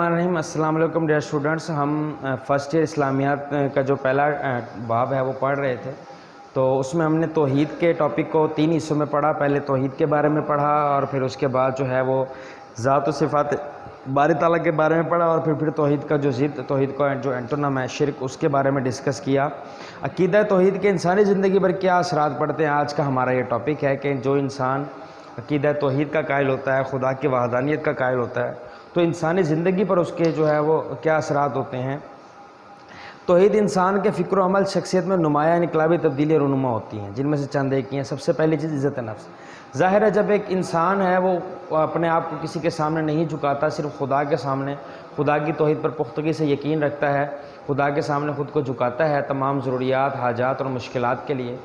الرحمن الرحیم۔ السلام علیکم ڈیئر اسٹوڈنٹس، ہم فرسٹ ایئر اسلامیات کا جو پہلا باب ہے وہ پڑھ رہے تھے، تو اس میں ہم نے توحید کے ٹاپک کو 3 حصوں میں پڑھا۔ پہلے توحید کے بارے میں پڑھا، اور پھر اس کے بعد جو ہے وہ ذات و صفات باری تعالیٰ کے بارے میں پڑھا، اور پھر توحید کا جو ضد، توحید کا جو اینٹونم ہے شرک، اس کے بارے میں ڈسکس کیا۔ عقیدہ توحید کے انسانی زندگی پر کیا اثرات پڑتے ہیں، آج کا ہمارا یہ ٹاپک ہے کہ جو انسان عقیدہ توحید کا قائل ہوتا ہے، خدا کی وحدانیت کا قائل ہوتا ہے، تو انسانی زندگی پر اس کے جو ہے وہ کیا اثرات ہوتے ہیں۔ توحید انسان کے فکر و عمل، شخصیت میں نمایاں انقلابی تبدیلی رونما ہوتی ہیں، جن میں سے چند ایک ہیں۔ سب سے پہلی چیز عزت نفس۔ ظاہر ہے جب ایک انسان ہے وہ اپنے آپ کو کسی کے سامنے نہیں جھکاتا، صرف خدا کے سامنے خدا کی توحید پر پختگی سے یقین رکھتا ہے، خدا کے سامنے خود کو جھکاتا ہے تمام ضروریات، حاجات اور مشکلات کے لیے،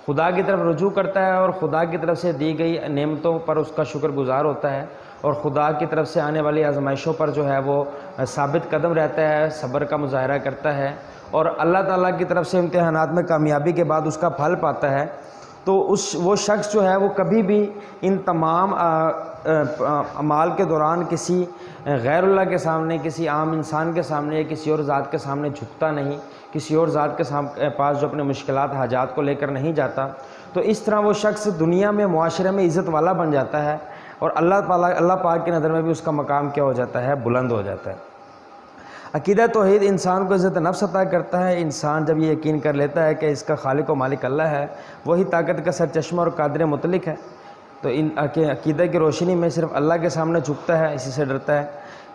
خدا کی طرف رجوع کرتا ہے اور خدا کی طرف سے دی گئی نعمتوں پر اس کا شکر گزار ہوتا ہے، اور خدا کی طرف سے آنے والی آزمائشوں پر جو ہے وہ ثابت قدم رہتا ہے، صبر کا مظاہرہ کرتا ہے، اور اللہ تعالیٰ کی طرف سے امتحانات میں کامیابی کے بعد اس کا پھل پاتا ہے، تو وہ شخص جو ہے وہ کبھی بھی ان تمام اعمال کے دوران کسی غیر اللہ کے سامنے، کسی عام انسان کے سامنے یا کسی اور ذات کے سامنے جھکتا نہیں، کسی اور ذات کے پاس جو اپنے مشکلات حاجات کو لے کر نہیں جاتا۔ تو اس طرح وہ شخص دنیا میں، معاشرے میں عزت والا بن جاتا ہے، اور اللہ پاک کی نظر میں بھی اس کا مقام کیا ہو جاتا ہے، بلند ہو جاتا ہے۔ عقیدہ توحید انسان کو عزت نفس عطا کرتا ہے۔ انسان جب یہ یقین کر لیتا ہے کہ اس کا خالق و مالک اللہ ہے، وہی طاقت کا سرچشمہ اور قادر مطلق ہے، تو ان عقیدہ کی روشنی میں صرف اللہ کے سامنے جھکتا ہے، اسی سے ڈرتا ہے۔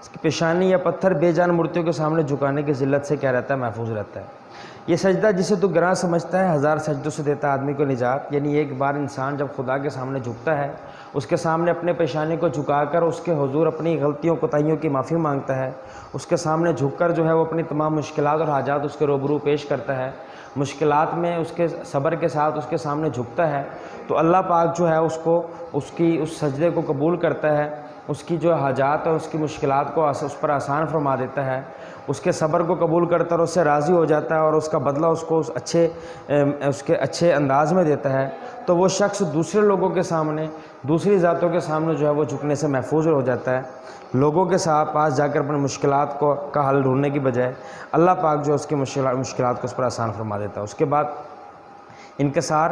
اس کی پیشانی یا پتھر بے جان مورتیوں کے سامنے جھکانے کی ذلت سے کیا رہتا ہے، محفوظ رہتا ہے۔ یہ سجدہ جسے تو گراں سمجھتا ہے، 1000 سجدوں سے دیتا ہے آدمی کو نجات۔ یعنی ایک بار انسان جب خدا کے سامنے جھکتا ہے، اس کے سامنے اپنے پیشانی کو جھکا کر اس کے حضور اپنی غلطیوں کوتاہیوں کی معافی مانگتا ہے، اس کے سامنے جھک کر جو ہے وہ اپنی تمام مشکلات اور حاجات اس کے روبرو پیش کرتا ہے، مشکلات میں اس کے صبر کے ساتھ اس کے سامنے جھکتا ہے، تو اللہ پاک جو ہے اس کی اس سجدے کو قبول کرتا ہے، اس کی جو حاجات اور اس کی مشکلات کو اس پر آسان فرما دیتا ہے، اس کے صبر کو قبول کرتا ہے اور اس سے راضی ہو جاتا ہے، اور اس کا بدلہ اس کو اس کے اچھے انداز میں دیتا ہے، تو وہ شخص دوسرے لوگوں کے سامنے، دوسری ذاتوں کے سامنے جو ہے وہ جھکنے سے محفوظ ہو جاتا ہے۔ لوگوں کے پاس جا کر اپنے مشکلات کا حل ڈھونڈنے کی بجائے اللہ پاک جو اس کی مشکلات کو اس پر آسان فرما دیتا ہے۔ اس کے بعد انکسار۔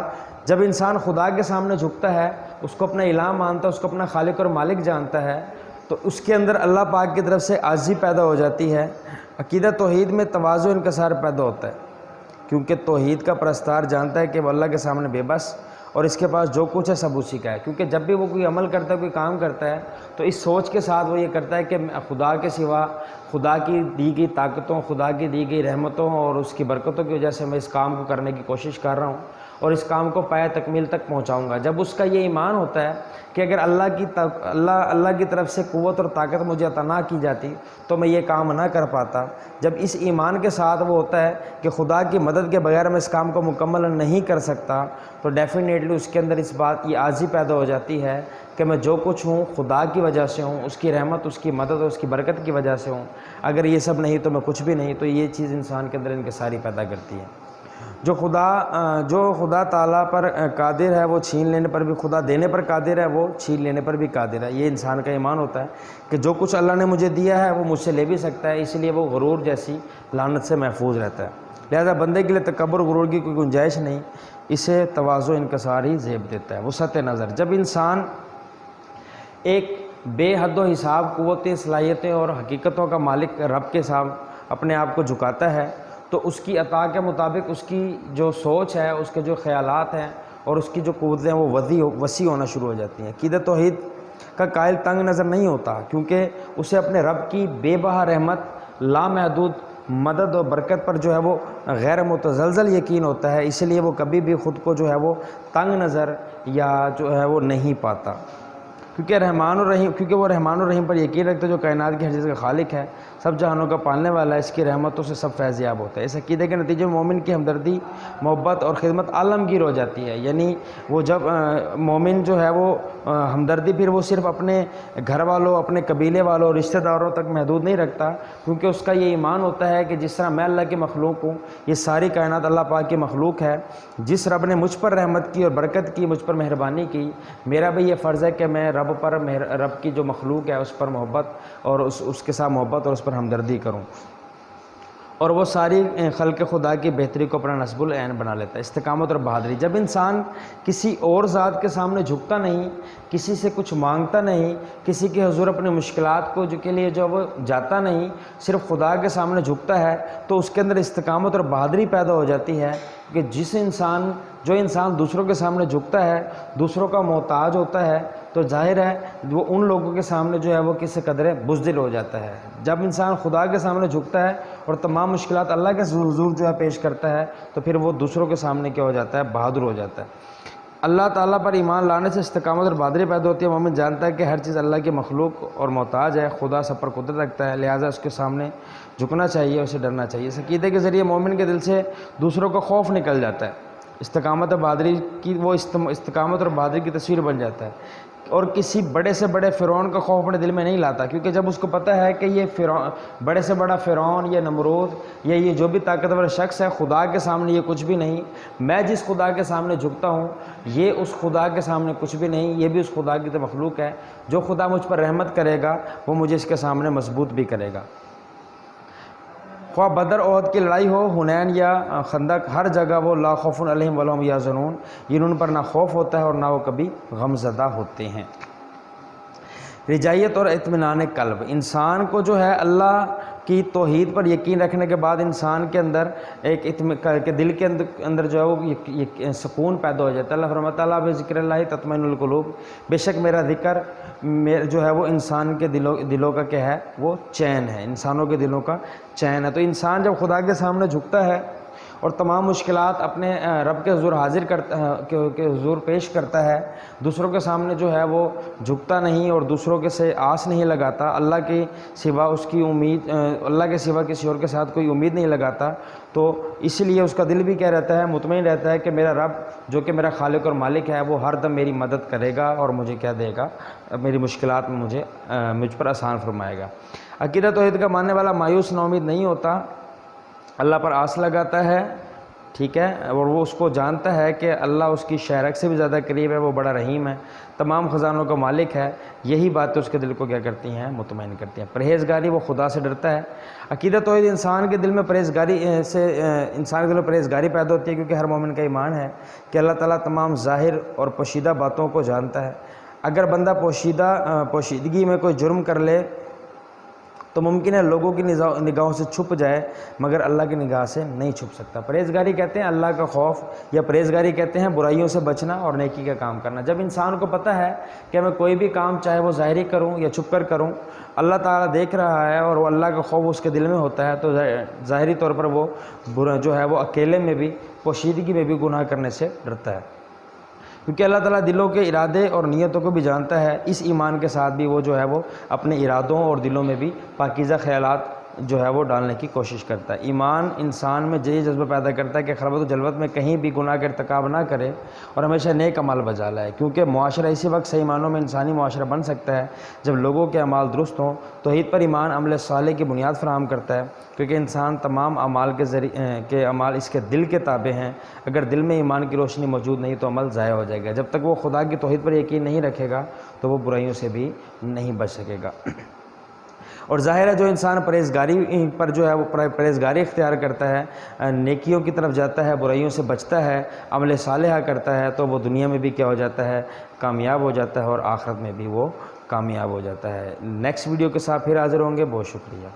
جب انسان خدا کے سامنے جھکتا ہے، اس کو اپنا الہ مانتا ہے، اس کو اپنا خالق اور مالک جانتا ہے، تو اس کے اندر اللہ پاک کی طرف سے عاجزی پیدا ہو جاتی ہے۔ عقیدہ توحید میں تواضع و انکسار پیدا ہوتا ہے، کیونکہ توحید کا پرستار جانتا ہے کہ وہ اللہ کے سامنے بے بس، اور اس کے پاس جو کچھ ہے سب اسی کا ہے۔ کیونکہ جب بھی وہ کوئی عمل کرتا ہے، کوئی کام کرتا ہے، تو اس سوچ کے ساتھ وہ یہ کرتا ہے کہ خدا کے سوا، خدا کی دی گئی طاقتوں، خدا کی دی گئی رحمتوں اور اس کی برکتوں کی وجہ سے میں اس کام کو کرنے کی کوشش کر رہا ہوں، اور اس کام کو پایہ تکمیل تک پہنچاؤں گا۔ جب اس کا یہ ایمان ہوتا ہے کہ اگر اللہ کی طرف سے قوت اور طاقت مجھے عطا نہ کی جاتی تو میں یہ کام نہ کر پاتا، جب اس ایمان کے ساتھ وہ ہوتا ہے کہ خدا کی مدد کے بغیر میں اس کام کو مکمل نہیں کر سکتا، تو ڈیفینیٹلی اس کے اندر اس بات کی عاجزی پیدا ہو جاتی ہے کہ میں جو کچھ ہوں خدا کی وجہ سے ہوں، اس کی رحمت، اس کی مدد اور اس کی برکت کی وجہ سے ہوں، اگر یہ سب نہیں تو میں کچھ بھی نہیں۔ تو یہ چیز انسان کے اندر انکساری پیدا کرتی ہے۔ جو خدا تعالیٰ پر قادر ہے وہ چھین لینے پر بھی، خدا دینے پر قادر ہے وہ چھین لینے پر بھی قادر ہے۔ یہ انسان کا ایمان ہوتا ہے کہ جو کچھ اللہ نے مجھے دیا ہے وہ مجھ سے لے بھی سکتا ہے، اس لیے وہ غرور جیسی لعنت سے محفوظ رہتا ہے۔ لہذا بندے کے لیے تکبر غرور کی کوئی گنجائش نہیں، اسے تواضع انکسار ہی زیب دیتا ہے۔ وسعت نظر۔ جب انسان ایک بے حد و حساب قوتیں، صلاحیتیں اور حقیقتوں کا مالک رب کے سامنے اپنے آپ کو جھکاتا ہے، تو اس کی عطا کے مطابق اس کی جو سوچ ہے، اس کے جو خیالات ہیں اور اس کی جو قوتیں ہیں وہ وسیع ہونا شروع ہو جاتی ہیں۔ عقیدہ توحید کا قائل تنگ نظر نہیں ہوتا، کیونکہ اسے اپنے رب کی بے بہا رحمت، لامحدود مدد اور برکت پر جو ہے وہ غیر متزلزل یقین ہوتا ہے، اس لیے وہ کبھی بھی خود کو جو ہے وہ تنگ نظر یا جو ہے وہ نہیں پاتا، کیونکہ وہ رحمان الرحیم پر یقین رکھتے جو کائنات کی ہر چیز کا خالق ہے، سب جہانوں کا پالنے والا ہے، اس کی رحمتوں سے سب فیض یاب ہوتا ہے۔ اس عقیدے کے نتیجے میں مومن کی ہمدردی، محبت اور خدمت عالمگیر ہو جاتی ہے۔ یعنی وہ جب مومن جو ہے وہ ہمدردی پھر وہ صرف اپنے گھر والوں، اپنے قبیلے والوں، رشتہ داروں تک محدود نہیں رکھتا، کیونکہ اس کا یہ ایمان ہوتا ہے کہ جس طرح میں اللہ کی مخلوق ہوں، یہ ساری کائنات اللہ پاک کی مخلوق ہے، جس رب نے مجھ پر رحمت کی اور برکت کی، مجھ پر مہربانی کی، میرا بھی یہ فرض ہے کہ میں رب کی جو مخلوق ہے اس پر محبت اور اس کے ساتھ محبت اور اس پر ہمدردی کروں، اور وہ ساری خلق خدا کی بہتری کو اپنا نصب العین بنا لیتا ہے۔ استقامت اور بہادری، جب انسان کسی اور ذات کے سامنے جھکتا نہیں، کسی سے کچھ مانگتا نہیں، کسی کے حضور اپنی مشکلات کو کے لیے جو وہ جاتا نہیں، صرف خدا کے سامنے جھکتا ہے، تو اس کے اندر استقامت اور بہادری پیدا ہو جاتی ہے کہ جو انسان دوسروں کے سامنے جھکتا ہے، دوسروں کا محتاج ہوتا ہے، تو ظاہر ہے وہ ان لوگوں کے سامنے جو ہے وہ کس قدر بزدل ہو جاتا ہے۔ جب انسان خدا کے سامنے جھکتا ہے اور تمام مشکلات اللہ کے حضور جو ہے پیش کرتا ہے، تو پھر وہ دوسروں کے سامنے کیا ہو جاتا ہے؟ بہادر ہو جاتا ہے۔ اللہ تعالیٰ پر ایمان لانے سے استقامت اور بہادری پیدا ہوتی ہے۔ مومن جانتا ہے کہ ہر چیز اللہ کی مخلوق اور محتاج ہے، خدا سب پر قدرت رکھتا ہے، لہٰذا اس کے سامنے جھکنا چاہیے، اسے ڈرنا چاہیے۔ اس عقیدے کے ذریعے مومن کے دل سے دوسروں کا خوف نکل جاتا ہے، استقامت اور بہادری کی استقامت اور بہادری کی تصویر بن جاتا ہے، اور کسی بڑے سے بڑے فرعون کا خوف اپنے دل میں نہیں لاتا، کیونکہ جب اس کو پتہ ہے کہ یہ بڑے سے بڑا فرعون یا نمرود یا یہ جو بھی طاقتور شخص ہے، خدا کے سامنے یہ کچھ بھی نہیں، میں جس خدا کے سامنے جھکتا ہوں یہ اس خدا کے سامنے کچھ بھی نہیں، یہ بھی اس خدا کی تو مخلوق ہے، جو خدا مجھ پر رحمت کرے گا وہ مجھے اس کے سامنے مضبوط بھی کرے گا۔ خواہ بدر احد کی لڑائی ہو، حنین یا خندق، ہر جگہ وہ لا خوف علیہم ولا ہم یحزنون، ان پر نہ خوف ہوتا ہے اور نہ وہ کبھی غم زدہ ہوتے ہیں۔ رجائیت اور اطمینان قلب، انسان کو جو ہے اللہ کی توحید پر یقین رکھنے کے بعد انسان کے اندر کہ دل کے اندر جو ہے وہ سکون پیدا ہو جاتا ہے۔ اللہ فرماتا ہے الا بذکر اللہ تطمئن القلوب، بے شک میرا ذکر جو ہے وہ انسان کے دلوں کا کیا ہے؟ وہ چین ہے، انسانوں کے دلوں کا چین ہے۔ تو انسان جب خدا کے سامنے جھکتا ہے اور تمام مشکلات اپنے رب کے حضور حاضر کے حضور پیش کرتا ہے، دوسروں کے سامنے جو ہے وہ جھکتا نہیں اور دوسروں کے سے آس نہیں لگاتا، اللہ کے سوا اللہ کے سوا کسی اور کے ساتھ کوئی امید نہیں لگاتا، تو اس لیے اس کا دل بھی کیا رہتا ہے؟ مطمئن رہتا ہے کہ میرا رب جو کہ میرا خالق اور مالک ہے وہ ہر دم میری مدد کرے گا اور مجھے کیا دے گا؟ میری مشکلات میں مجھ پر آسان فرمائے گا۔ عقیدہ توحید کا ماننے والا مایوس نا امید نہیں ہوتا، اللہ پر آس لگاتا ہے، ٹھیک ہے، اور وہ اس کو جانتا ہے کہ اللہ اس کی شہرک سے بھی زیادہ قریب ہے، وہ بڑا رحیم ہے، تمام خزانوں کا مالک ہے۔ یہی باتیں اس کے دل کو کیا کرتی ہیں؟ مطمئن کرتی ہیں۔ پرہیزگاری، وہ خدا سے ڈرتا ہے۔ عقیدہ توحید انسان کے دل میں پرہیزگاری پیدا ہوتی ہے، کیونکہ ہر مومن کا ایمان ہے کہ اللہ تعالیٰ تمام ظاہر اور پوشیدہ باتوں کو جانتا ہے۔ اگر بندہ پوشیدگی میں کوئی جرم کر لے تو ممکن ہے لوگوں کی نگاہوں سے چھپ جائے، مگر اللہ کی نگاہ سے نہیں چھپ سکتا۔ پرہیزگاری کہتے ہیں اللہ کا خوف، یا پرہیزگاری کہتے ہیں برائیوں سے بچنا اور نیکی کا کام کرنا۔ جب انسان کو پتہ ہے کہ میں کوئی بھی کام چاہے وہ ظاہری کروں یا چھپ کر کروں، اللہ تعالیٰ دیکھ رہا ہے اور وہ اللہ کا خوف اس کے دل میں ہوتا ہے، تو ظاہری طور پر وہ جو ہے وہ اکیلے میں بھی پوشیدگی میں بھی گناہ کرنے سے ڈرتا ہے، کیونکہ اللہ تعالیٰ دلوں کے ارادے اور نیتوں کو بھی جانتا ہے۔ اس ایمان کے ساتھ بھی وہ جو ہے وہ اپنے ارادوں اور دلوں میں بھی پاکیزہ خیالات جو ہے وہ ڈالنے کی کوشش کرتا ہے۔ ایمان انسان میں یہ جذبہ پیدا کرتا ہے کہ خلوت و جلوت میں کہیں بھی گناہ کا ارتکاب نہ کرے اور ہمیشہ نیک عمل بجا لائے، کیونکہ معاشرہ اسی وقت صحیح معنوں میں انسانی معاشرہ بن سکتا ہے جب لوگوں کے اعمال درست ہوں۔ توحید پر ایمان عمل صالح کی بنیاد فراہم کرتا ہے، کیونکہ انسان تمام اعمال کے اعمال اس کے دل کے تابع ہیں۔ اگر دل میں ایمان کی روشنی موجود نہیں تو عمل ضائع ہو جائے گا۔ جب تک وہ خدا کی توحید پر یقین نہیں رکھے گا تو وہ برائیوں سے بھی نہیں بچ سکے گا۔ اور ظاہر ہے جو انسان پرہیزگاری پر جو ہے وہ پرہیزگاری اختیار کرتا ہے، نیکیوں کی طرف جاتا ہے، برائیوں سے بچتا ہے، عمل صالحہ کرتا ہے، تو وہ دنیا میں بھی کیا ہو جاتا ہے؟ کامیاب ہو جاتا ہے، اور آخرت میں بھی وہ کامیاب ہو جاتا ہے۔ نیکسٹ ویڈیو کے ساتھ پھر حاضر ہوں گے۔ بہت شکریہ۔